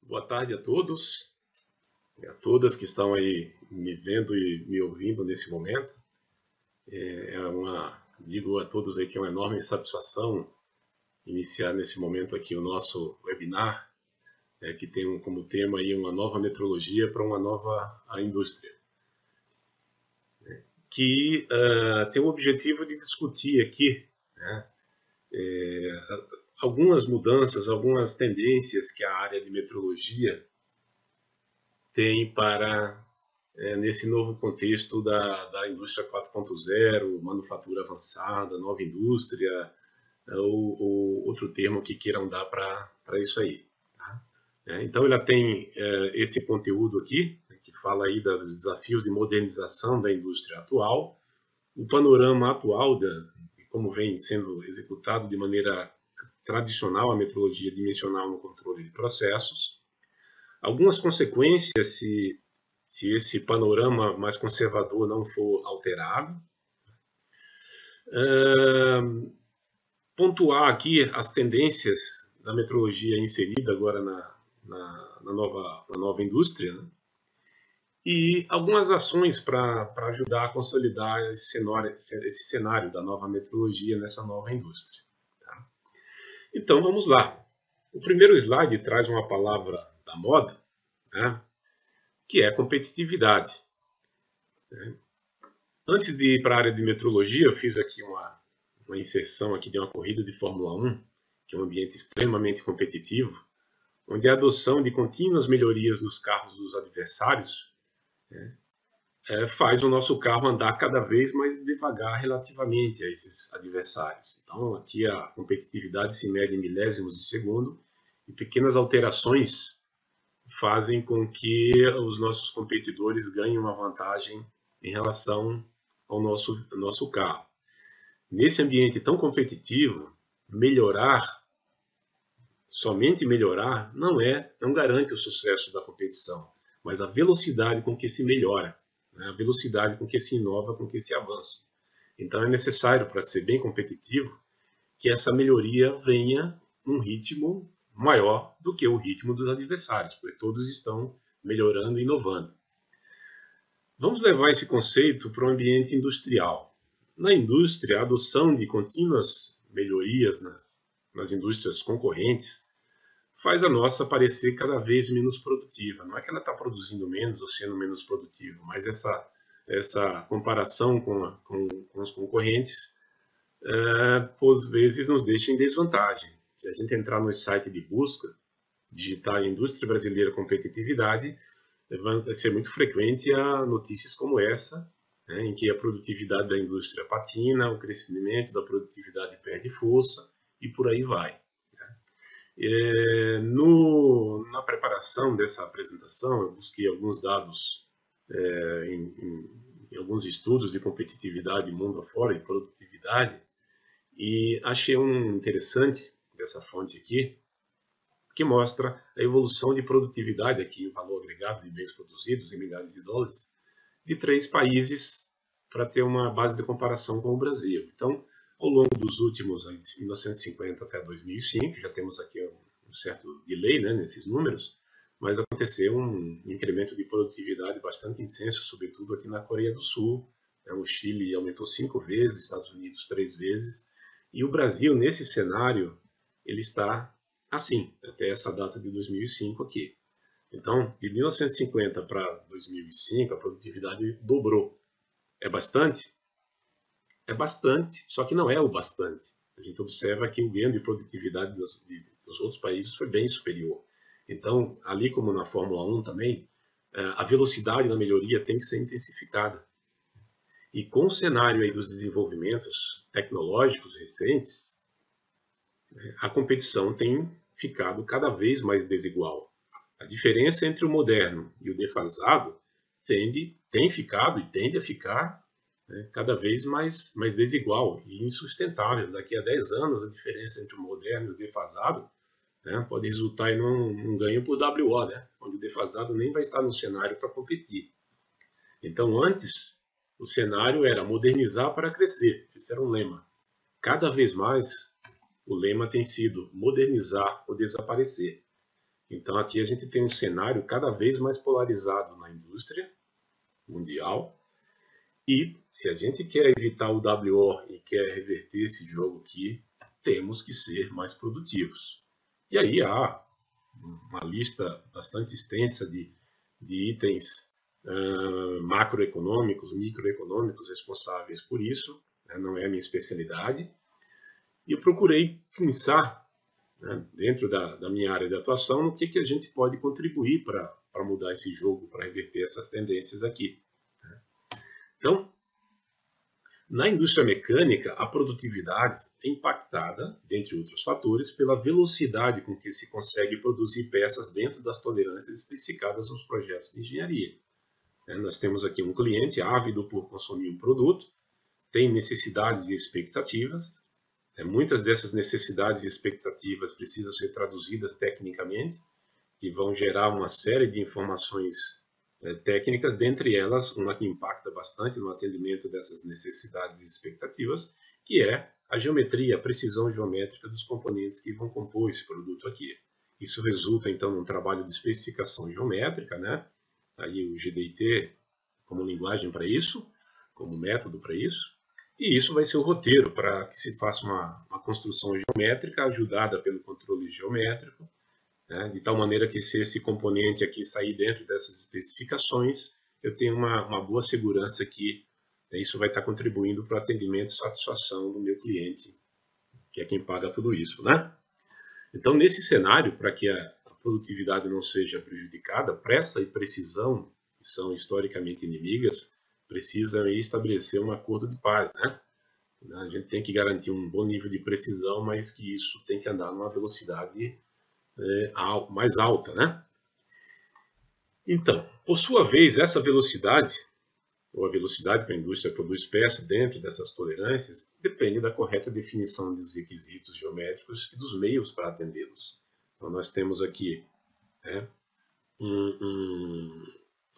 Boa tarde a todos e a todas que estão aí me vendo e me ouvindo nesse momento. Digo a todos aí que é uma enorme satisfação iniciar nesse momento aqui o nosso webinar, que tem como tema aí uma nova metrologia para uma nova indústria, que tem o objetivo de discutir aqui, algumas mudanças, algumas tendências que a área de metrologia tem para nesse novo contexto da indústria 4.0, manufatura avançada, nova indústria, ou outro termo que queiram dar para isso aí. Tá? Então, ela tem esse conteúdo aqui, que fala aí dos desafios de modernização da indústria atual, o panorama atual de como vem sendo executado de maneira tradicional a metrologia dimensional no controle de processos, algumas consequências se esse panorama mais conservador não for alterado. Pontuar aqui as tendências da metrologia inserida agora na nova indústria, né? E algumas ações para ajudar a consolidar esse cenário da nova metrologia nessa nova indústria. Tá? Então, vamos lá. O primeiro slide traz uma palavra da moda, né? Que é competitividade. Antes de ir para a área de metrologia, eu fiz aqui uma inserção aqui de uma corrida de Fórmula 1, que é um ambiente extremamente competitivo, onde a adoção de contínuas melhorias nos carros dos adversários faz o nosso carro andar cada vez mais devagar relativamente a esses adversários. Então, aqui a competitividade se mede em milésimos de segundo, e pequenas alterações fazem com que os nossos competidores ganhem uma vantagem em relação ao nosso carro. Nesse ambiente tão competitivo, somente melhorar, não garante o sucesso da competição, mas a velocidade com que se melhora, né? A velocidade com que se inova, com que se avança. Então é necessário, para ser bem competitivo, que essa melhoria venha num ritmo maior do que o ritmo dos adversários, porque todos estão melhorando e inovando. Vamos levar esse conceito para o ambiente industrial. Na indústria, a adoção de contínuas melhorias nas indústrias concorrentes faz a nossa parecer cada vez menos produtiva. Não é que ela está produzindo menos ou sendo menos produtiva, mas essa comparação com os concorrentes, por vezes, nos deixa em desvantagem. Se a gente entrar no site de busca, digitar Indústria Brasileira Competitividade, vai ser muito frequente notícias como essa, né, em que a produtividade da indústria patina, o crescimento da produtividade perde força e por aí vai. Na preparação dessa apresentação, eu busquei alguns dados em alguns estudos de competitividade mundo afora e produtividade, e achei um interessante dessa fonte aqui, que mostra a evolução de produtividade, aqui o valor agregado de bens produzidos em milhares de dólares, de 3 países, para ter uma base de comparação com o Brasil. Então, ao longo dos últimos, de 1950 até 2005, já temos aqui um certo delay, né, nesses números, mas aconteceu um incremento de produtividade bastante intenso, sobretudo aqui na Coreia do Sul. O Chile aumentou 5 vezes, Estados Unidos 3 vezes, e o Brasil, nesse cenário, ele está assim, até essa data de 2005 aqui. Então, de 1950 para 2005, a produtividade dobrou. É bastante? É bastante, só que não é o bastante. A gente observa que o ganho de produtividade dos outros países foi bem superior. Então, ali como na Fórmula 1 também, a velocidade na melhoria tem que ser intensificada. E com o cenário aí dos desenvolvimentos tecnológicos recentes, a competição tem ficado cada vez mais desigual. A diferença entre o moderno e o defasado tem ficado e tende a ficar cada vez mais desigual e insustentável. Daqui a 10 anos, a diferença entre o moderno e o defasado pode resultar em um ganho por WO, né? Onde o defasado nem vai estar no cenário para competir. Então, antes, o cenário era modernizar para crescer. Esse era um lema. Cada vez mais, o lema tem sido modernizar ou desaparecer. Então aqui a gente tem um cenário cada vez mais polarizado na indústria mundial. E se a gente quer evitar o WO e quer reverter esse jogo aqui, temos que ser mais produtivos. E aí há uma lista bastante extensa de itens macroeconômicos, microeconômicos responsáveis por isso, né? Não é a minha especialidade. E eu procurei pensar, né, dentro da minha área de atuação, no que a gente pode contribuir para mudar esse jogo, para reverter essas tendências aqui. Então, na indústria mecânica, a produtividade é impactada, dentre outros fatores, pela velocidade com que se consegue produzir peças dentro das tolerâncias especificadas nos projetos de engenharia. Nós temos aqui um cliente ávido por consumir um produto, tem necessidades e expectativas. Muitas dessas necessidades e expectativas precisam ser traduzidas tecnicamente, que vão gerar uma série de informações técnicas, dentre elas uma que impacta bastante no atendimento dessas necessidades e expectativas, que é a geometria, a precisão geométrica dos componentes que vão compor esse produto aqui. Isso resulta, então, num trabalho de especificação geométrica, né? Aí o GDT como linguagem para isso, como método para isso, e isso vai ser o roteiro para que se faça uma construção geométrica ajudada pelo controle geométrico, né? De tal maneira que se esse componente aqui sair dentro dessas especificações, eu tenho uma boa segurança que isso vai estar contribuindo para o atendimento e satisfação do meu cliente, que é quem paga tudo isso, né? Então, nesse cenário, para que a produtividade não seja prejudicada, pressa e precisão, que são historicamente inimigas, precisam estabelecer um acordo de paz, né? A gente tem que garantir um bom nível de precisão, mas que isso tem que andar numa velocidade mais alta, né? Então, por sua vez, essa velocidade, ou a velocidade que a indústria produz peça dentro dessas tolerâncias, depende da correta definição dos requisitos geométricos e dos meios para atendê-los. Então, nós temos aqui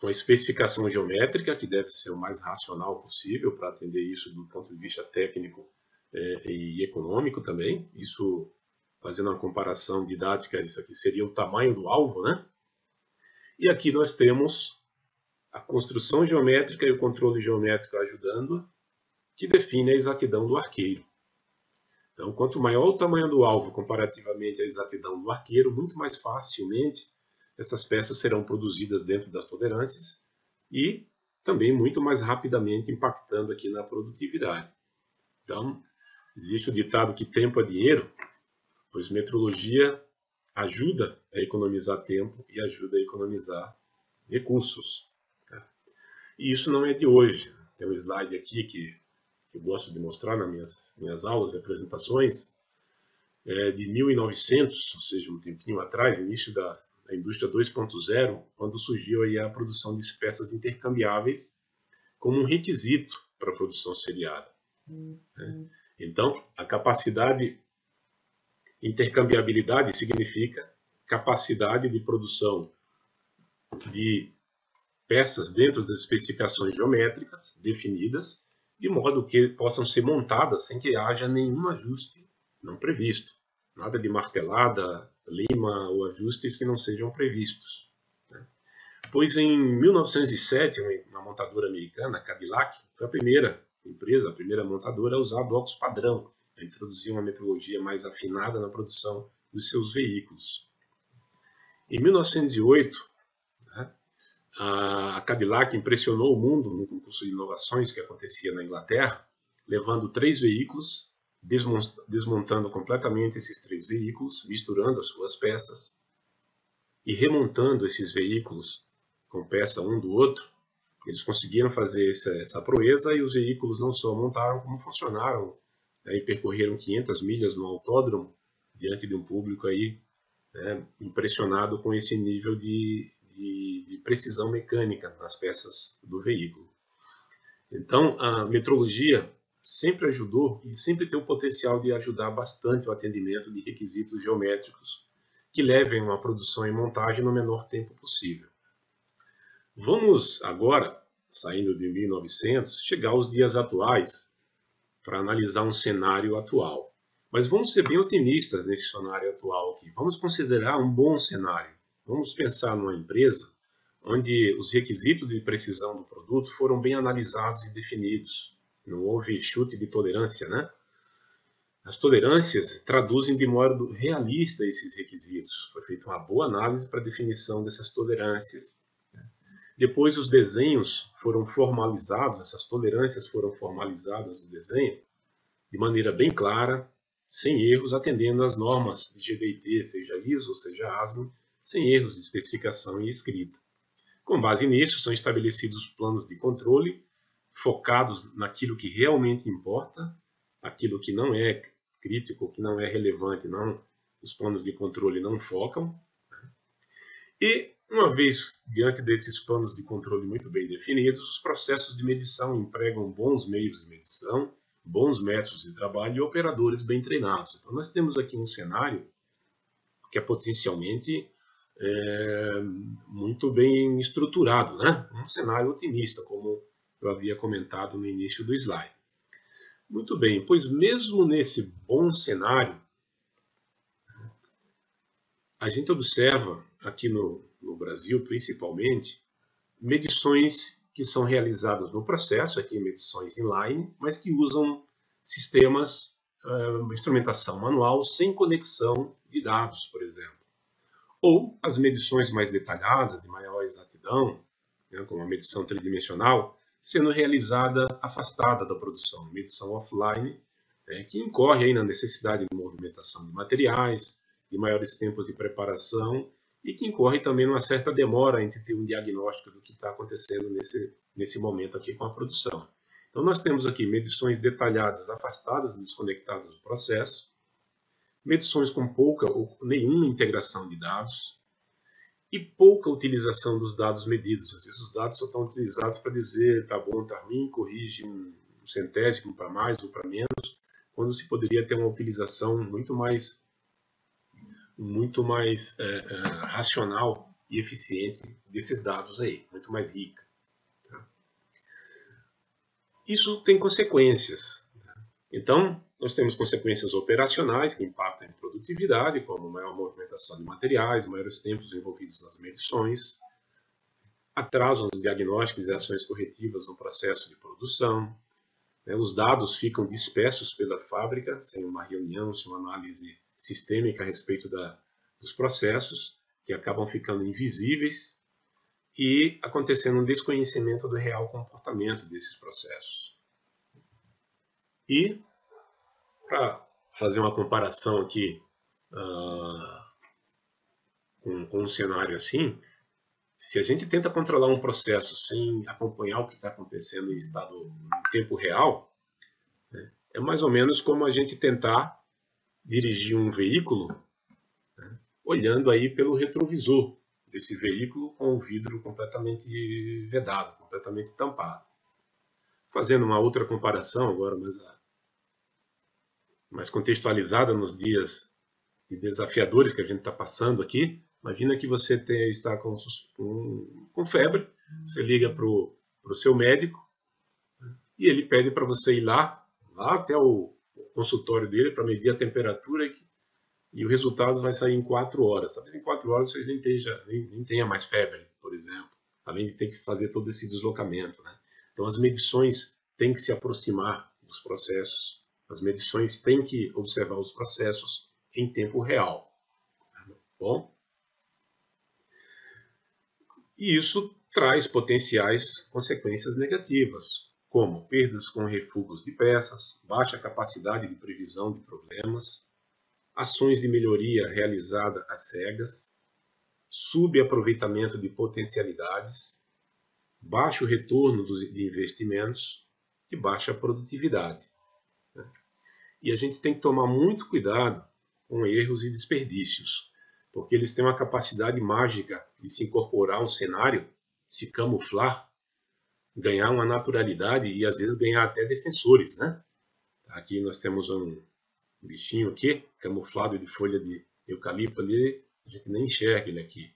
uma especificação geométrica que deve ser o mais racional possível para atender isso do ponto de vista técnico e econômico também. Isso, fazendo uma comparação didática, isso aqui seria o tamanho do alvo, né? E aqui nós temos a construção geométrica e o controle geométrico ajudando, que define a exatidão do arqueiro. Então, quanto maior o tamanho do alvo comparativamente à exatidão do arqueiro, muito mais facilmente essas peças serão produzidas dentro das tolerâncias e também muito mais rapidamente impactando aqui na produtividade. Então, existe o ditado que tempo é dinheiro, pois metrologia ajuda a economizar tempo e ajuda a economizar recursos. E isso não é de hoje. Tem um slide aqui que eu gosto de mostrar nas minhas aulas e apresentações, de 1900, ou seja, um tempinho atrás, início da indústria 2.0, quando surgiu aí a produção de peças intercambiáveis como um requisito para a produção seriada. Então, a intercambiabilidade significa capacidade de produção de peças dentro das especificações geométricas definidas, de modo que possam ser montadas sem que haja nenhum ajuste não previsto. Nada de martelada, lima ou ajustes que não sejam previstos. Pois em 1907, uma montadora americana, a Cadillac, foi a primeira empresa, a primeira montadora a usar blocos padrão, a introduzir uma metrologia mais afinada na produção dos seus veículos. Em 1908, a Cadillac impressionou o mundo no concurso de inovações que acontecia na Inglaterra, levando 3 veículos, desmontando completamente esses 3 veículos, misturando as suas peças e remontando esses veículos com peça um do outro. Eles conseguiram fazer essa proeza e os veículos não só montaram, como funcionaram, e percorreram 500 milhas no autódromo, diante de um público aí, impressionado com esse nível de precisão mecânica nas peças do veículo. Então, a metrologia sempre ajudou e sempre tem o potencial de ajudar bastante o atendimento de requisitos geométricos que levem uma produção e montagem no menor tempo possível. Vamos agora, saindo de 1900, chegar aos dias atuais para analisar um cenário atual. Mas vamos ser bem otimistas nesse cenário atual aqui. Vamos considerar um bom cenário. Vamos pensar numa empresa onde os requisitos de precisão do produto foram bem analisados e definidos. Não houve chute de tolerância, né? As tolerâncias traduzem de modo realista esses requisitos. Foi feita uma boa análise para a definição dessas tolerâncias. Depois os desenhos foram formalizados, essas tolerâncias foram formalizadas no desenho de maneira bem clara, sem erros, atendendo às normas de GDT, seja ISO, seja ASME, sem erros de especificação e escrita. Com base nisso, são estabelecidos planos de controle focados naquilo que realmente importa, aquilo que não é crítico, que não é relevante, não, os planos de controle não focam. E, uma vez diante desses planos de controle muito bem definidos, os processos de medição empregam bons meios de medição, bons métodos de trabalho e operadores bem treinados. Então, nós temos aqui um cenário que é potencialmente muito bem estruturado, né? Um cenário otimista, como eu havia comentado no início do slide. Muito bem, pois mesmo nesse bom cenário, a gente observa aqui no Brasil, principalmente, medições que são realizadas no processo, aqui medições inline, mas que usam sistemas, instrumentação manual, sem conexão de dados, por exemplo. Ou as medições mais detalhadas, de maior exatidão, né, como a medição tridimensional, sendo realizada afastada da produção, medição offline, que incorre aí na necessidade de movimentação de materiais, de maiores tempos de preparação e que incorre também numa certa demora entre ter um diagnóstico do que está acontecendo nesse momento aqui com a produção. Então nós temos aqui medições detalhadas, afastadas, desconectadas do processo, medições com pouca ou nenhuma integração de dados e pouca utilização dos dados medidos. Às vezes os dados só estão utilizados para dizer está bom, está ruim, corrige um centésimo para mais ou para menos, quando se poderia ter uma utilização muito mais racional e eficiente desses dados aí, muito mais rica. Isso tem consequências. Então, nós temos consequências operacionais que impactam em produtividade, como maior movimentação de materiais, maiores tempos envolvidos nas medições, atrasam os diagnósticos e ações corretivas no processo de produção, os dados ficam dispersos pela fábrica, sem uma reunião, sem uma análise sistêmica a respeito dos processos, que acabam ficando invisíveis e acontecendo um desconhecimento do real comportamento desses processos. E, para fazer uma comparação aqui com um cenário assim, se a gente tenta controlar um processo sem acompanhar o que está acontecendo em tempo real, né, é mais ou menos como a gente tentar dirigir um veículo, né, olhando aí pelo retrovisor desse veículo com o vidro completamente vedado, completamente tampado. Fazendo uma outra comparação agora, mais contextualizada nos dias de desafiadores que a gente está passando aqui. Imagina que você está com febre, você liga para o seu médico e ele pede para você ir lá até o consultório dele para medir a temperatura e o resultado vai sair em 4 horas. Talvez em 4 horas vocês nem tenha mais febre, por exemplo, além de ter que fazer todo esse deslocamento, né? Então as medições têm que se aproximar dos processos, as medições têm que observar os processos em tempo real. Bom? E isso traz potenciais consequências negativas, como perdas com refugos de peças, baixa capacidade de previsão de problemas, ações de melhoria realizada às cegas, subaproveitamento de potencialidades, baixo retorno de investimentos e baixa produtividade. E a gente tem que tomar muito cuidado com erros e desperdícios, porque eles têm uma capacidade mágica de se incorporar a um cenário, se camuflar, ganhar uma naturalidade e às vezes ganhar até defensores, né? Aqui nós temos um bichinho aqui, camuflado de folha de eucalipto ali, a gente nem enxerga ele aqui.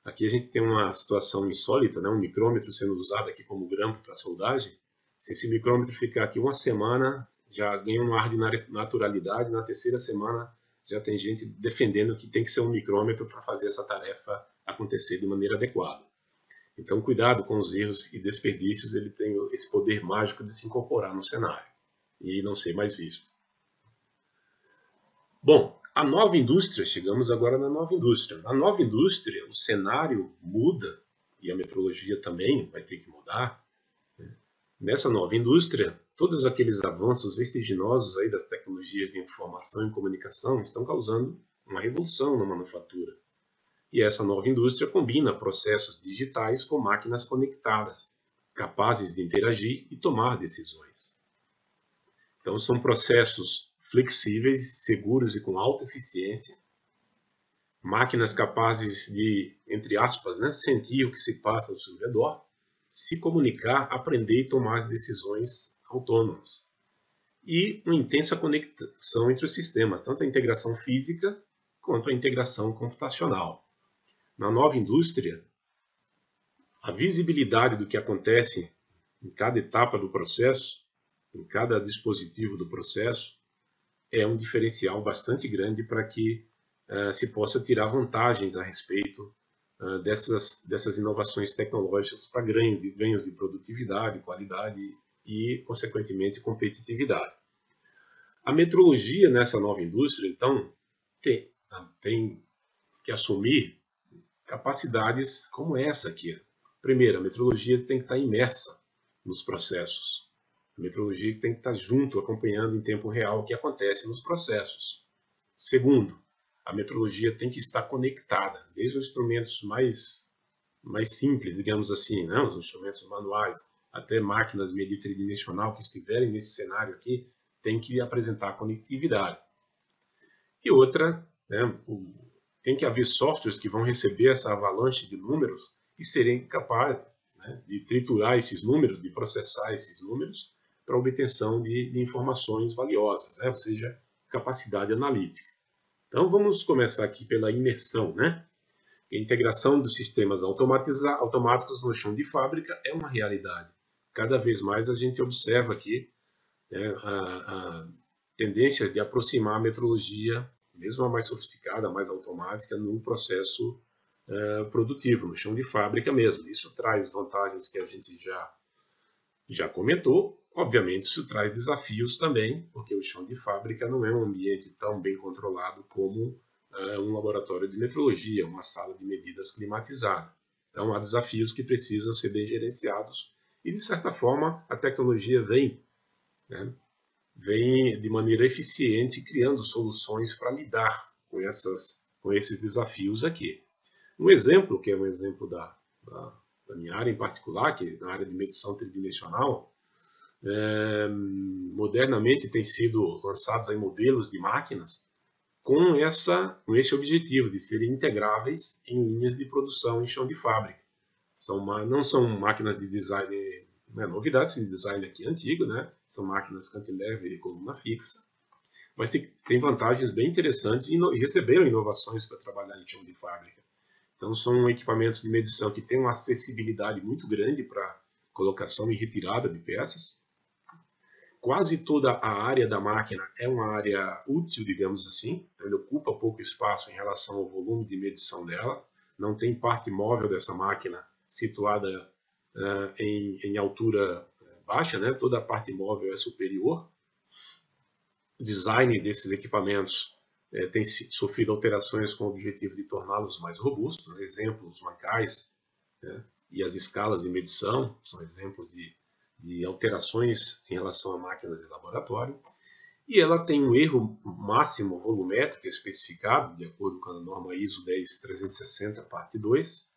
Aqui a gente tem uma situação insólita, né? Um micrômetro sendo usado aqui como grampo para soldagem. Se esse micrômetro ficar aqui uma semana, já ganha um ar de naturalidade, na terceira semana já tem gente defendendo que tem que ser um micrômetro para fazer essa tarefa acontecer de maneira adequada. Então, cuidado com os erros e desperdícios, ele tem esse poder mágico de se incorporar no cenário e não ser mais visto. Bom, a nova indústria, chegamos agora na nova indústria. Na nova indústria, o cenário muda e a metrologia também vai ter que mudar. Nessa nova indústria, todos aqueles avanços vertiginosos aí das tecnologias de informação e comunicação estão causando uma revolução na manufatura. E essa nova indústria combina processos digitais com máquinas conectadas, capazes de interagir e tomar decisões. Então, são processos flexíveis, seguros e com alta eficiência, máquinas capazes de, entre aspas, sentir o que se passa ao seu redor, se comunicar, aprender e tomar decisões autônomas. E uma intensa conexão entre os sistemas, tanto a integração física quanto a integração computacional. Na nova indústria, a visibilidade do que acontece em cada etapa do processo, em cada dispositivo do processo, é um diferencial bastante grande para que se possa tirar vantagens a respeito dessas inovações tecnológicas para ganhos de produtividade, qualidade e, consequentemente, competitividade. A metrologia nessa nova indústria, então, tem que assumir capacidades como essa aqui. Primeiro, a metrologia tem que estar imersa nos processos. A metrologia tem que estar junto, acompanhando em tempo real o que acontece nos processos. Segundo, a metrologia tem que estar conectada, desde os instrumentos mais simples, digamos assim, os instrumentos manuais, até máquinas de medida tridimensional que estiverem nesse cenário aqui, tem que apresentar conectividade. E outra, tem que haver softwares que vão receber essa avalanche de números e serem capazes de triturar esses números, de processar esses números para obtenção de informações valiosas, ou seja, capacidade analítica. Então, vamos começar aqui pela imersão. A integração dos sistemas automáticos no chão de fábrica é uma realidade. Cada vez mais a gente observa aqui tendências de aproximar a metrologia, mesmo a mais sofisticada, a mais automática, no processo produtivo, no chão de fábrica mesmo. Isso traz vantagens que a gente já comentou. Obviamente, isso traz desafios também, porque o chão de fábrica não é um ambiente tão bem controlado como um laboratório de metrologia, uma sala de medidas climatizada. Então, há desafios que precisam ser bem gerenciados e, de certa forma, a tecnologia vem de maneira eficiente criando soluções para lidar com esses desafios aqui. Um exemplo, que é um exemplo da minha área em particular, que é na área de medição tridimensional, modernamente tem sido lançados aí modelos de máquinas com esse objetivo de serem integráveis em linhas de produção em chão de fábrica. Não são máquinas de design, não é novidade esse design aqui antigo, são máquinas cantilever e coluna fixa, mas tem vantagens bem interessantes e receberam inovações para trabalhar em chão de fábrica. Então são equipamentos de medição que têm uma acessibilidade muito grande para colocação e retirada de peças. Quase toda a área da máquina é uma área útil, digamos assim, então ele ocupa pouco espaço em relação ao volume de medição dela. Não tem parte móvel dessa máquina situada em altura baixa, toda a parte móvel é superior. O design desses equipamentos tem sofrido alterações com o objetivo de torná-los mais robustos. Exemplos, os mancais e as escalas de medição são exemplos de alterações em relação a máquinas de laboratório, e ela tem um erro máximo volumétrico especificado, de acordo com a norma ISO 10360, parte 2,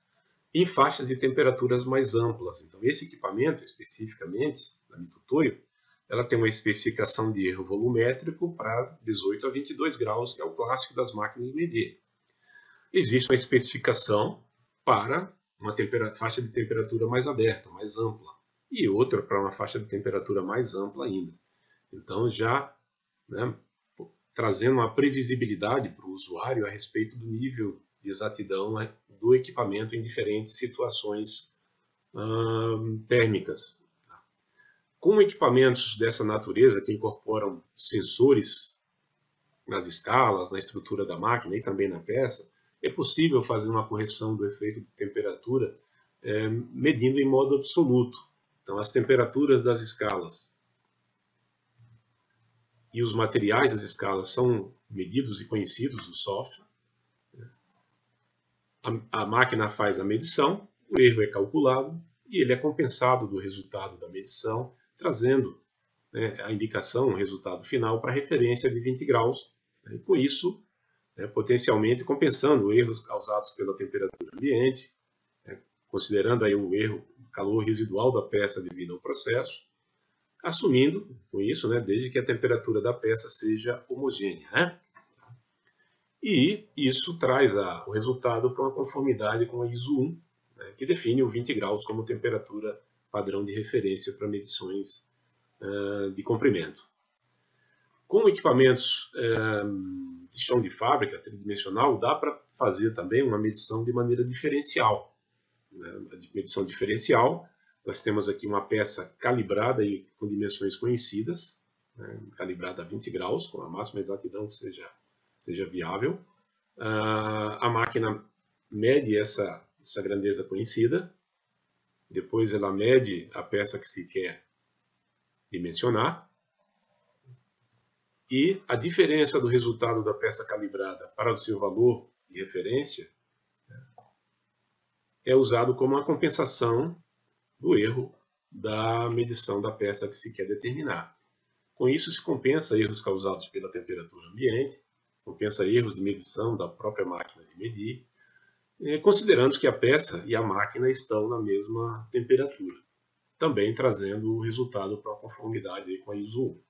em faixas de temperaturas mais amplas. Então, esse equipamento, especificamente, da Mitutoyo, ela tem uma especificação de erro volumétrico para 18 a 22 graus, que é o clássico das máquinas de medir. Existe uma especificação para uma faixa de temperatura mais aberta, mais ampla, e outra para uma faixa de temperatura mais ampla ainda. Então, já trazendo uma previsibilidade para o usuário a respeito do nível de exatidão do equipamento em diferentes situações térmicas. Com equipamentos dessa natureza, que incorporam sensores nas escalas, na estrutura da máquina e também na peça, é possível fazer uma correção do efeito de temperatura medindo em modo absoluto. Então, as temperaturas das escalas e os materiais das escalas são medidos e conhecidos do software. A máquina faz a medição, o erro é calculado e ele é compensado do resultado da medição, trazendo a indicação, o resultado final, para referência de 20 graus. E com isso, potencialmente compensando erros causados pela temperatura ambiente, considerando aí o erro, o calor residual da peça devido ao processo, assumindo com isso, desde que a temperatura da peça seja homogênea. E isso traz o resultado para uma conformidade com a ISO 1, que define o 20 graus como temperatura padrão de referência para medições de comprimento. Com equipamentos de chão de fábrica tridimensional, dá para fazer também uma medição de maneira diferencial. Medição diferencial, nós temos aqui uma peça calibrada e com dimensões conhecidas, calibrada a 20 graus, com a máxima exatidão que seja viável. A máquina mede essa grandeza conhecida, depois ela mede a peça que se quer dimensionar, e a diferença do resultado da peça calibrada para o seu valor de referência é usado como uma compensação do erro da medição da peça que se quer determinar. Com isso, se compensa erros causados pela temperatura ambiente, compensa erros de medição da própria máquina de medir, considerando que a peça e a máquina estão na mesma temperatura, também trazendo o resultado para a conformidade com a ISO 1.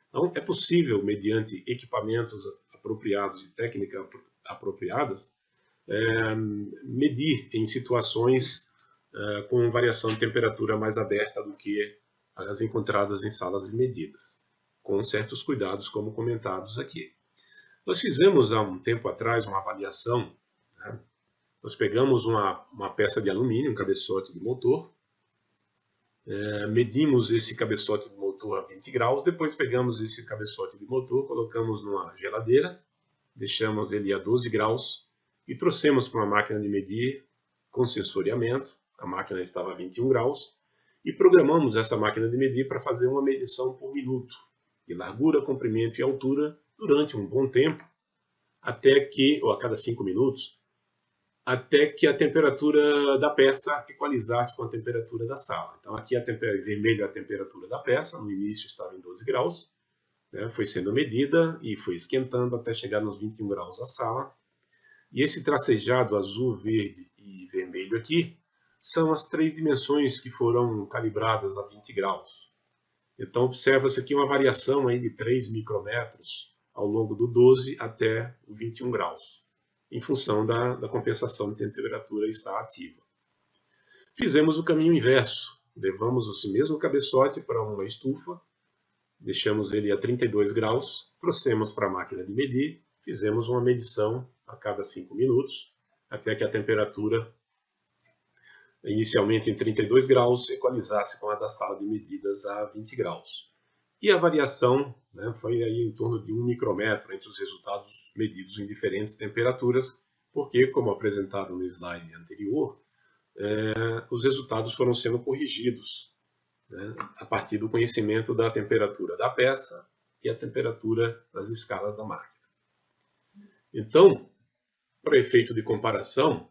Então, é possível, mediante equipamentos apropriados e técnicas apropriadas, medir em situações com variação de temperatura mais aberta do que as encontradas em salas de medidas, com certos cuidados como comentados aqui. Nós fizemos há um tempo atrás uma avaliação. Nós pegamos uma peça de alumínio, um cabeçote de motor, medimos esse cabeçote de motor a 20 graus, depois pegamos esse cabeçote de motor, colocamos numa geladeira, deixamos ele a 12 graus e trouxemos para uma máquina de medir com sensoriamento. A máquina estava a 21 graus e programamos essa máquina de medir para fazer uma medição por minuto de largura, comprimento e altura durante um bom tempo, ou a cada 5 minutos, até que a temperatura da peça equalizasse com a temperatura da sala. Então aqui vermelho é a temperatura da peça, no início estava em 12 graus, foi sendo medida e foi esquentando até chegar nos 21 graus a sala. E esse tracejado azul, verde e vermelho aqui são as 3 dimensões que foram calibradas a 20 graus. Então observa-se aqui uma variação aí de 3 micrômetros ao longo do 12 até o 21 graus, em função da compensação de temperatura estar ativa. Fizemos o caminho inverso. Levamos esse mesmo cabeçote para uma estufa, deixamos ele a 32 graus, trouxemos para a máquina de medir, fizemos uma medição a cada 5 minutos, até que a temperatura, inicialmente em 32 graus, equalizasse com a da sala de medidas a 20 graus. E a variação foi aí em torno de 1 micrômetro entre os resultados medidos em diferentes temperaturas, porque, como apresentado no slide anterior, os resultados foram sendo corrigidos a partir do conhecimento da temperatura da peça e a temperatura das escalas da máquina. Então, para efeito de comparação,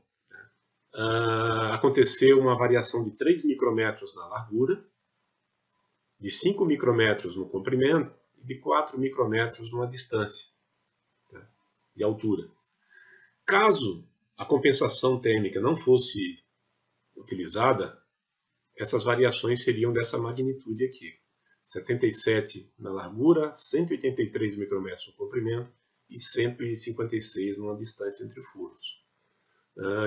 aconteceu uma variação de 3 micrômetros na largura, de 5 micrômetros no comprimento e de 4 micrômetros numa distância de altura. Caso a compensação térmica não fosse utilizada, essas variações seriam dessa magnitude aqui. 77 na largura, 183 micrômetros no comprimento e 156 numa distância entre furos.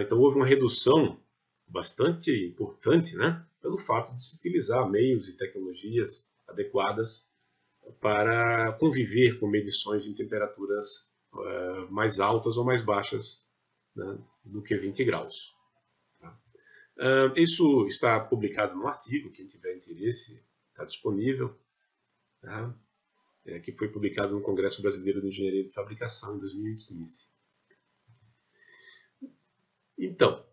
Então houve uma redução bastante importante, pelo fato de se utilizar meios e tecnologias adequadas para conviver com medições em temperaturas mais altas ou mais baixas do que 20 graus. Isso está publicado no artigo, quem tiver interesse está disponível. que foi publicado no Congresso Brasileiro de Engenharia de Fabricação em 2015. Então,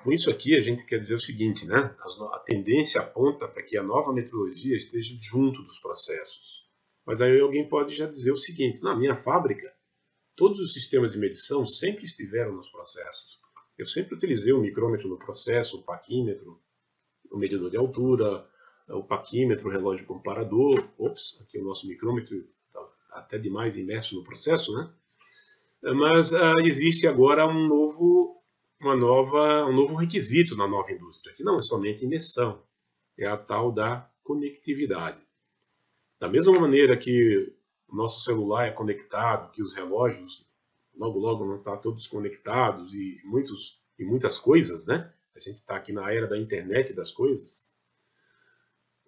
com isso aqui a gente quer dizer o seguinte, né? A tendência aponta para que a nova metrologia esteja junto dos processos. Mas aí alguém pode já dizer o seguinte: na minha fábrica, todos os sistemas de medição sempre estiveram nos processos. Eu sempre utilizei o micrômetro no processo, o paquímetro, o medidor de altura, o paquímetro, o relógio comparador. Ops, aqui o nosso micrômetro está até demais imerso no processo, né? Mas existe agora um novo requisito na nova indústria, que não é somente imersão, é a tal da conectividade. Da mesma maneira que o nosso celular é conectado, que os relógios logo vão estar todos conectados e muitas coisas, né? A gente está aqui na era da internet das coisas,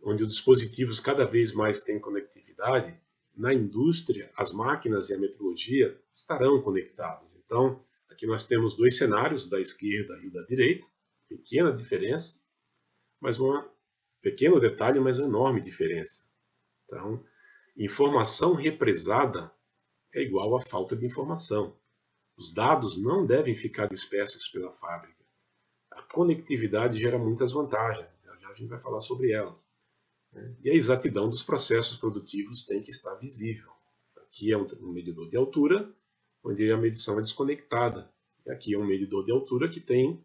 onde os dispositivos cada vez mais têm conectividade. Na indústria, as máquinas e a metrologia estarão conectadas. Então, aqui nós temos dois cenários, da esquerda e da direita, pequena diferença, mas pequeno detalhe, mas uma enorme diferença. Então, informação represada é igual a falta de informação. Os dados não devem ficar dispersos pela fábrica. A conectividade gera muitas vantagens, já a gente vai falar sobre elas. E a exatidão dos processos produtivos tem que estar visível. Aqui é um medidor de altura, onde a medição é desconectada. E aqui é um medidor de altura que tem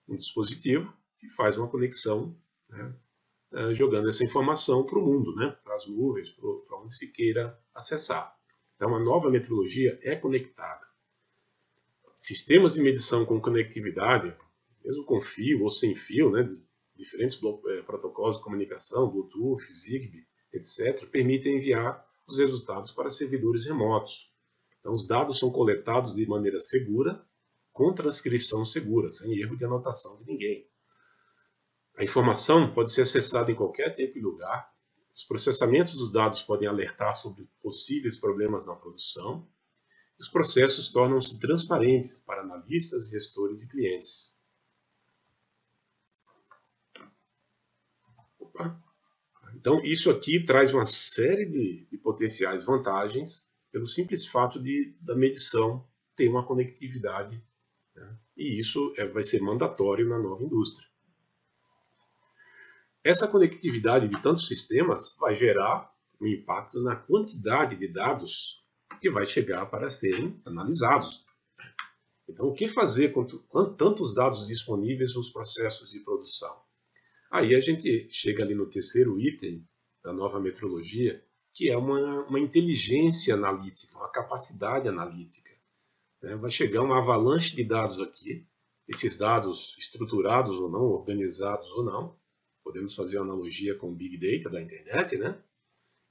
um dispositivo que faz uma conexão, né, jogando essa informação para o mundo, né, para as nuvens, para onde se queira acessar. Então, a nova metrologia é conectada. Sistemas de medição com conectividade, mesmo com fio ou sem fio, né, diferentes protocolos de comunicação, Bluetooth, Zigbee, etc., permitem enviar os resultados para servidores remotos. Então, os dados são coletados de maneira segura, com transcrição segura, sem erro de anotação de ninguém. A informação pode ser acessada em qualquer tempo e lugar. Os processamentos dos dados podem alertar sobre possíveis problemas na produção. Os processos tornam-se transparentes para analistas, gestores e clientes. Então, isso aqui traz uma série de potenciais vantagens pelo simples fato da medição ter uma conectividade, né? E isso vai ser mandatório na nova indústria. Essa conectividade de tantos sistemas vai gerar um impacto na quantidade de dados que vai chegar para serem analisados. Então, o que fazer com tantos dados disponíveis nos processos de produção? Aí a gente chega ali no terceiro item da nova metrologia, que é uma inteligência analítica, uma capacidade analítica. Vai chegar uma avalanche de dados aqui, esses dados estruturados ou não, organizados ou não. Podemos fazer uma analogia com o Big Data da internet, né?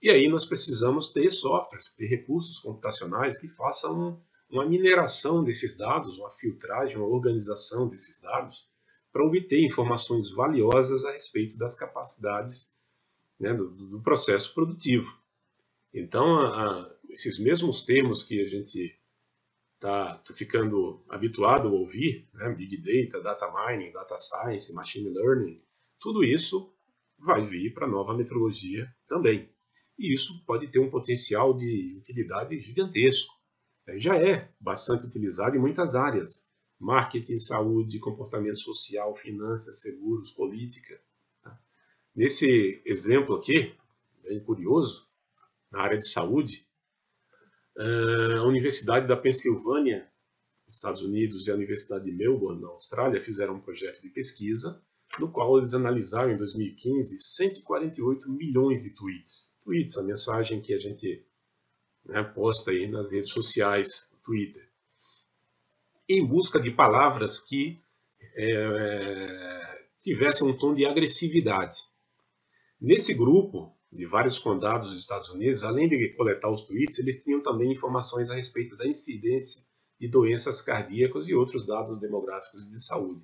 E aí nós precisamos ter softwares, ter recursos computacionais que façam uma mineração desses dados, uma filtragem, uma organização desses dados, para obter informações valiosas a respeito das capacidades, né, do processo produtivo. Então, esses mesmos termos que a gente está ficando habituado a ouvir, né, Big Data, Data Mining, Data Science, Machine Learning, tudo isso vai vir para a nova metrologia também. E isso pode ter um potencial de utilidade gigantesco. Já é bastante utilizado em muitas áreas. Marketing, saúde, comportamento social, finanças, seguros, política. Nesse exemplo aqui, bem curioso, na área de saúde, a Universidade da Pensilvânia, nos Estados Unidos, e a Universidade de Melbourne, na Austrália, fizeram um projeto de pesquisa, no qual eles analisaram em 2015 148 milhões de tweets. Tweets, a mensagem que a gente, né, posta aí nas redes sociais, no Twitter, em busca de palavras que tivessem um tom de agressividade. Nesse grupo de vários condados dos Estados Unidos, além de coletar os tweets, eles tinham também informações a respeito da incidência de doenças cardíacas e outros dados demográficos e de saúde.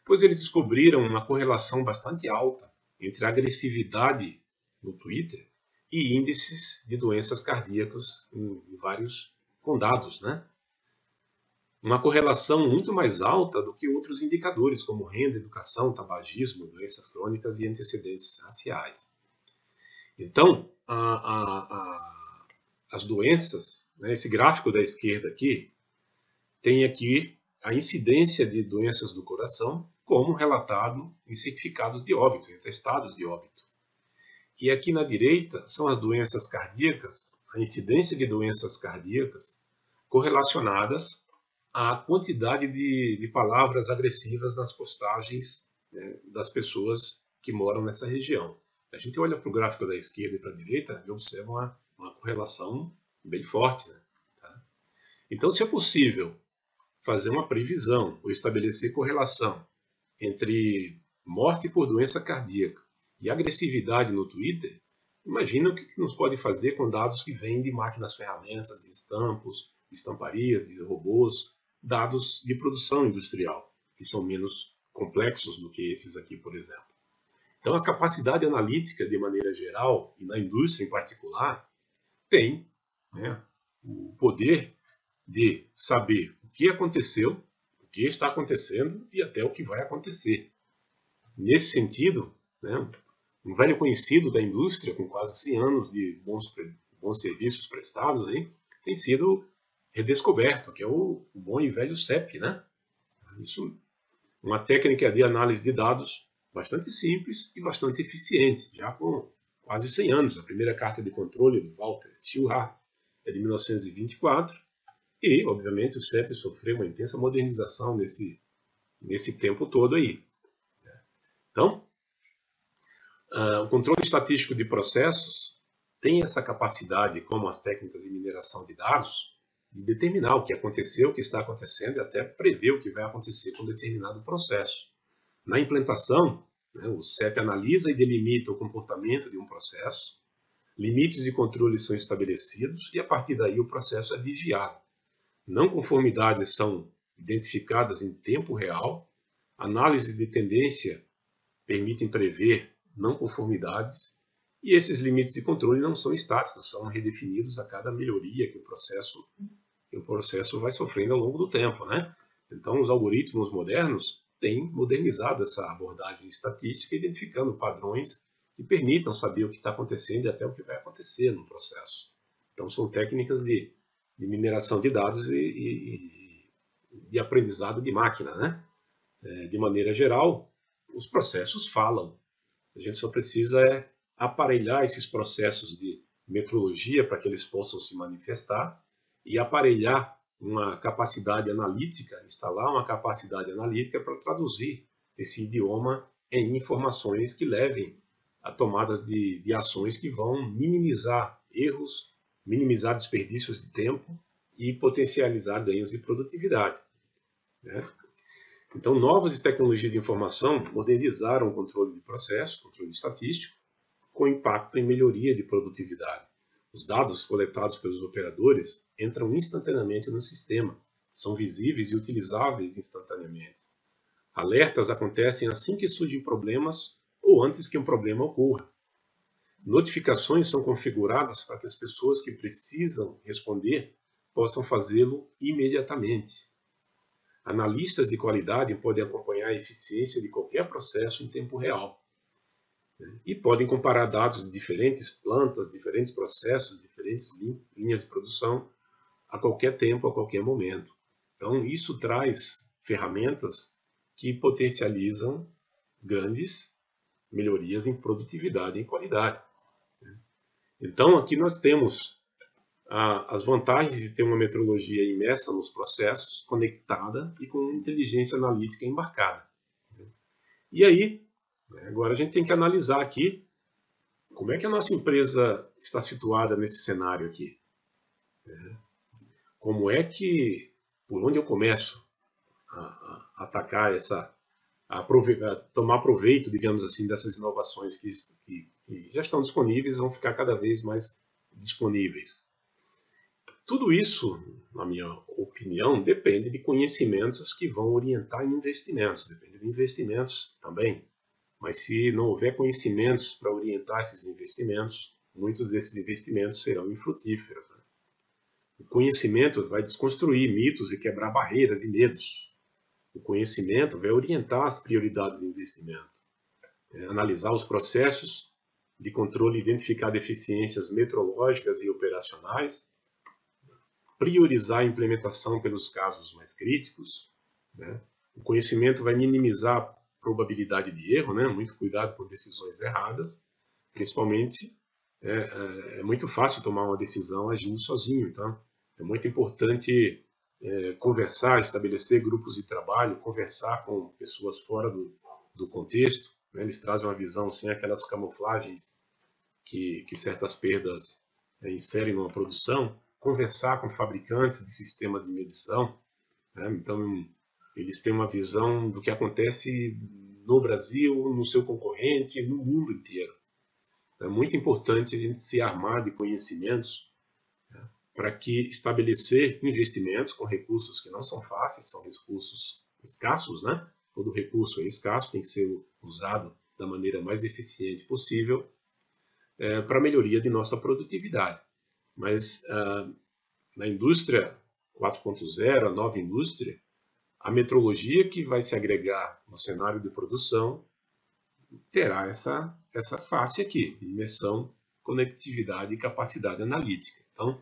Pois eles descobriram uma correlação bastante alta entre a agressividade no Twitter e índices de doenças cardíacas em vários condados, né? Uma correlação muito mais alta do que outros indicadores, como renda, educação, tabagismo, doenças crônicas e antecedentes raciais. Então, as doenças, né, esse gráfico da esquerda aqui, tem aqui a incidência de doenças do coração como relatado em certificados de óbito, em atestados de óbito. E aqui na direita são as doenças cardíacas, a incidência de doenças cardíacas correlacionadas à quantidade de palavras agressivas nas postagens, né, das pessoas que moram nessa região. A gente olha para o gráfico da esquerda e para a direita e observa uma correlação bem forte, né? Tá? Então, se é possível fazer uma previsão ou estabelecer correlação entre morte por doença cardíaca e agressividade no Twitter, imagina o que nos pode fazer com dados que vêm de máquinas ferramentas, de estampos, de estamparias, de robôs, dados de produção industrial, que são menos complexos do que esses aqui, por exemplo. Então, a capacidade analítica, de maneira geral, e na indústria em particular, tem, né, o poder de saber o que aconteceu, o que está acontecendo e até o que vai acontecer. Nesse sentido, né, um velho conhecido da indústria, com quase 100 anos de bons serviços prestados, hein, tem sido redescoberto, que é o bom e velho CEP, né? Isso, uma técnica de análise de dados bastante simples e bastante eficiente, já com quase 100 anos. A primeira carta de controle do Walter Schillhart é de 1924 e, obviamente, o CEP sofreu uma intensa modernização nesse tempo todo aí. Então, o controle estatístico de processos tem essa capacidade, como as técnicas de mineração de dados, de determinar o que aconteceu, o que está acontecendo e até prever o que vai acontecer com determinado processo. Na implementação, né, o CEP analisa e delimita o comportamento de um processo, limites de controle são estabelecidos e a partir daí o processo é vigiado. Não conformidades são identificadas em tempo real, análise de tendência permitem prever não conformidades e esses limites de controle não são estáticos, são redefinidos a cada melhoria que o processo vai sofrendo ao longo do tempo, né? Então, os algoritmos modernos têm modernizado essa abordagem estatística, identificando padrões que permitam saber o que está acontecendo e até o que vai acontecer no processo. Então, são técnicas de mineração de dados e de aprendizado de máquina, né? De maneira geral, os processos falam. A gente só precisa aparelhar esses processos de metrologia para que eles possam se manifestar e aparelhar uma capacidade analítica, instalar uma capacidade analítica para traduzir esse idioma em informações que levem a tomadas de ações que vão minimizar erros, minimizar desperdícios de tempo e potencializar ganhos de produtividade, né? Então, novas tecnologias de informação modernizaram o controle de processo, controle estatístico, com impacto em melhoria de produtividade. Os dados coletados pelos operadores entram instantaneamente no sistema, são visíveis e utilizáveis instantaneamente. Alertas acontecem assim que surgem problemas ou antes que um problema ocorra. Notificações são configuradas para que as pessoas que precisam responder possam fazê-lo imediatamente. Analistas de qualidade podem acompanhar a eficiência de qualquer processo em tempo real. E podem comparar dados de diferentes plantas, diferentes processos, diferentes linhas de produção a qualquer tempo, a qualquer momento. Então, isso traz ferramentas que potencializam grandes melhorias em produtividade e qualidade. Então, aqui nós temos as vantagens de ter uma metrologia imersa nos processos, conectada e com inteligência analítica embarcada. E aí, agora a gente tem que analisar aqui como é que a nossa empresa está situada nesse cenário aqui. Como é que, por onde eu começo a atacar a tomar proveito, digamos assim, dessas inovações que já estão disponíveis e vão ficar cada vez mais disponíveis. Tudo isso, na minha opinião, depende de conhecimentos que vão orientar em investimentos, depende de investimentos também. Mas se não houver conhecimentos para orientar esses investimentos, muitos desses investimentos serão infrutíferos. O conhecimento vai desconstruir mitos e quebrar barreiras e medos. O conhecimento vai orientar as prioridades de investimento, analisar os processos de controle identificar deficiências metrológicas e operacionais, priorizar a implementação pelos casos mais críticos, né? O conhecimento vai minimizar a probabilidade de erro, né? Muito cuidado com decisões erradas, principalmente é muito fácil tomar uma decisão agindo sozinho, então é muito importante conversar, estabelecer grupos de trabalho, conversar com pessoas fora do contexto, né? Eles trazem uma visão sem aquelas camuflagens que certas perdas inserem numa produção, conversar com fabricantes de sistemas de medição, né? Então eles têm uma visão do que acontece no Brasil, no seu concorrente, no mundo inteiro. É muito importante a gente se armar de conhecimentos, né, para que estabelecer investimentos com recursos que não são fáceis, são recursos escassos, né? Todo recurso é escasso, tem que ser usado da maneira mais eficiente possível para a melhoria de nossa produtividade. Mas na indústria 4.0, a nova indústria, a metrologia que vai se agregar no cenário de produção terá essa face aqui, imersão, conectividade e capacidade analítica. Então,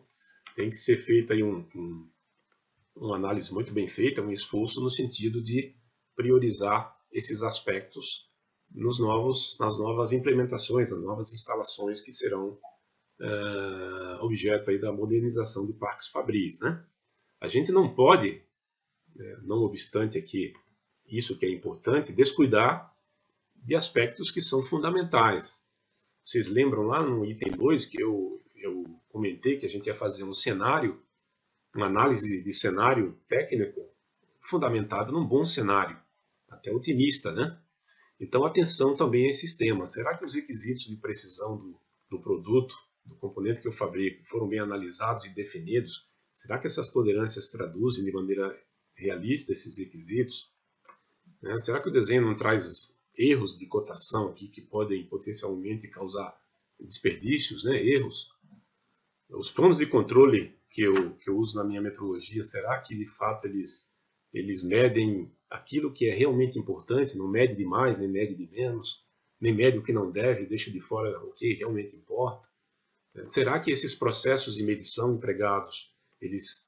tem que ser feita aí uma análise muito bem feita, um esforço no sentido de priorizar esses aspectos nas novas implementações, nas novas instalações que serão objeto aí da modernização de parques fabris, né? A gente não pode, não obstante aqui isso que é importante, descuidar de aspectos que são fundamentais. Vocês lembram lá no item 2 que eu comentei que a gente ia fazer um cenário, uma análise de cenário técnico fundamentado num bom cenário, até otimista, né? Então, atenção também a esses temas. Será que os requisitos de precisão do produto, do componente que eu fabrico, foram bem analisados e definidos? Será que essas tolerâncias traduzem de maneira realista esses requisitos? Será que o desenho não traz erros de cotação aqui que podem potencialmente causar desperdícios, né? Erros? Os planos de controle que eu uso na minha metrologia, será que de fato eles medem aquilo que é realmente importante, não mede de mais, nem mede de menos, nem mede o que não deve, deixa de fora o que realmente importa? Será que esses processos de medição empregados, eles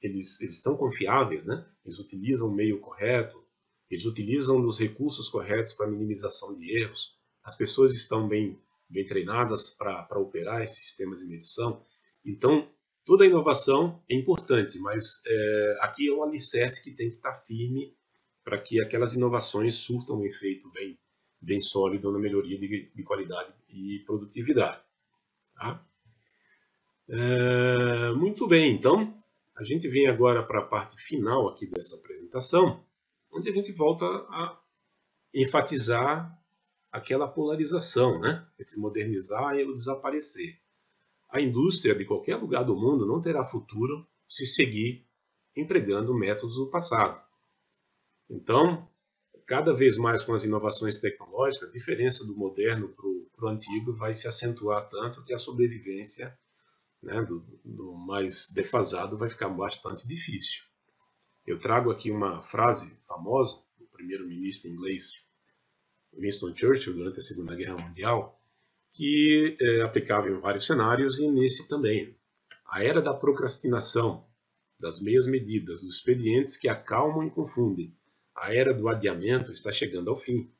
são confiáveis, né? Eles utilizam o meio correto, eles utilizam os recursos corretos para minimização de erros, as pessoas estão bem treinadas para operar esse sistema de medição? Então, toda inovação é importante, mas aqui é um alicerce que tem que estar firme para que aquelas inovações surtam um efeito bem sólido na melhoria de qualidade e produtividade. Tá? Muito bem, então a gente vem agora para a parte final aqui dessa apresentação, onde a gente volta a enfatizar aquela polarização, né, entre modernizar e o desaparecer. A indústria de qualquer lugar do mundo não terá futuro se seguir empregando métodos do passado. Então, cada vez mais com as inovações tecnológicas, a diferença do moderno para o antigo vai se acentuar tanto que a sobrevivência, né, do mais defasado vai ficar bastante difícil. Eu trago aqui uma frase famosa do primeiro-ministro inglês Winston Churchill durante a Segunda Guerra Mundial, que é aplicável em vários cenários e nesse também. A era da procrastinação, das meias medidas, dos expedientes que acalmam e confundem. A era do adiamento está chegando ao fim.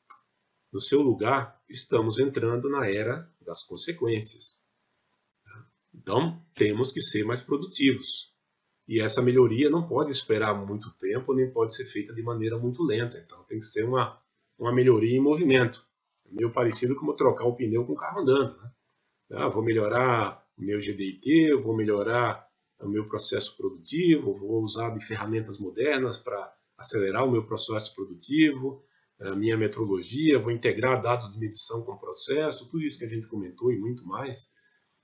No seu lugar, estamos entrando na era das consequências. Então, temos que ser mais produtivos. E essa melhoria não pode esperar muito tempo, nem pode ser feita de maneira muito lenta. Então, tem que ser uma melhoria em movimento. É meio parecido como trocar o pneu com o carro andando, né? Vou melhorar o meu GDIT, eu vou melhorar o meu processo produtivo, vou usar de ferramentas modernas para acelerar o meu processo produtivo, a minha metrologia, vou integrar dados de medição com o processo, tudo isso que a gente comentou e muito mais,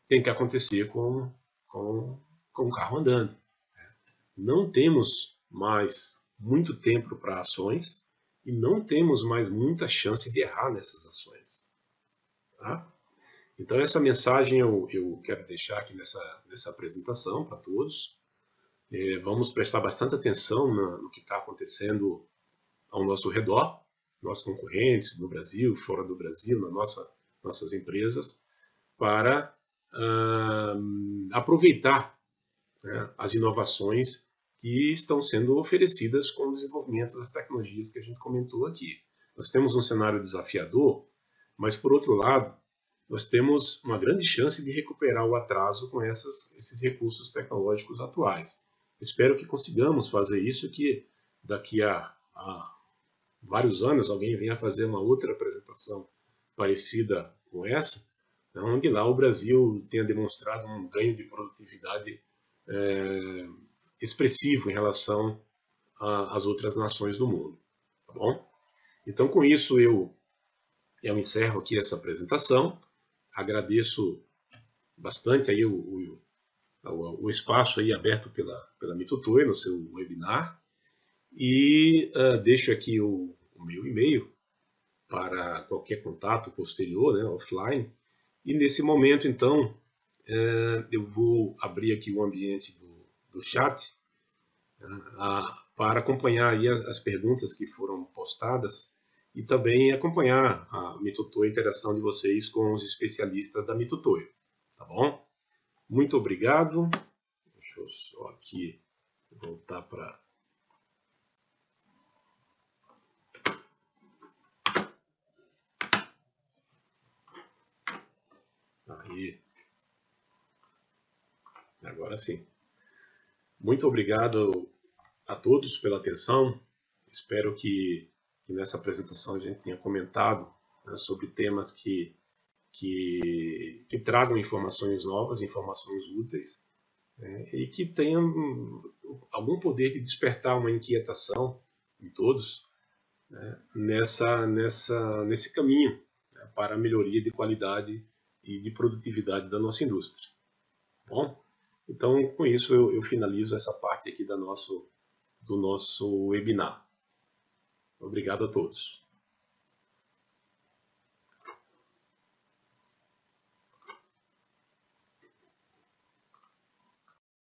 tem que acontecer com o carro andando. Não temos mais muito tempo para ações e não temos mais muita chance de errar nessas ações. Tá? Então, essa mensagem eu quero deixar aqui nessa apresentação para todos. Vamos prestar bastante atenção no que está acontecendo ao nosso redor, nossos concorrentes no Brasil, fora do Brasil, nas nossas empresas, para aproveitar, né, as inovações que estão sendo oferecidas com o desenvolvimento das tecnologias que a gente comentou aqui. Nós temos um cenário desafiador, mas, por outro lado, nós temos uma grande chance de recuperar o atraso com esses recursos tecnológicos atuais. Espero que consigamos fazer isso, que daqui a vários anos alguém venha fazer uma outra apresentação parecida com essa, onde lá o Brasil tenha demonstrado um ganho de produtividade expressivo em relação às outras nações do mundo. Tá bom? Então, com isso, eu encerro aqui essa apresentação. Agradeço bastante aí o espaço aí aberto pela Mitutoyo no seu webinar, e deixo aqui o meu e-mail para qualquer contato posterior, né, offline. E nesse momento, então, eu vou abrir aqui o ambiente do chat para acompanhar aí as perguntas que foram postadas e também acompanhar a Mitutoyo, a interação de vocês com os especialistas da Mitutoyo. Tá bom? Muito obrigado. Deixa eu só aqui voltar para... Aí. Agora sim. Muito obrigado a todos pela atenção. Espero que nessa apresentação a gente tenha comentado, né, sobre temas que tragam informações novas, informações úteis, né, e que tenham algum poder de despertar uma inquietação em todos, né, nesse caminho, né, para a melhoria de qualidade e de produtividade da nossa indústria. Bom, então com isso eu finalizo essa parte aqui do nosso webinar. Obrigado a todos.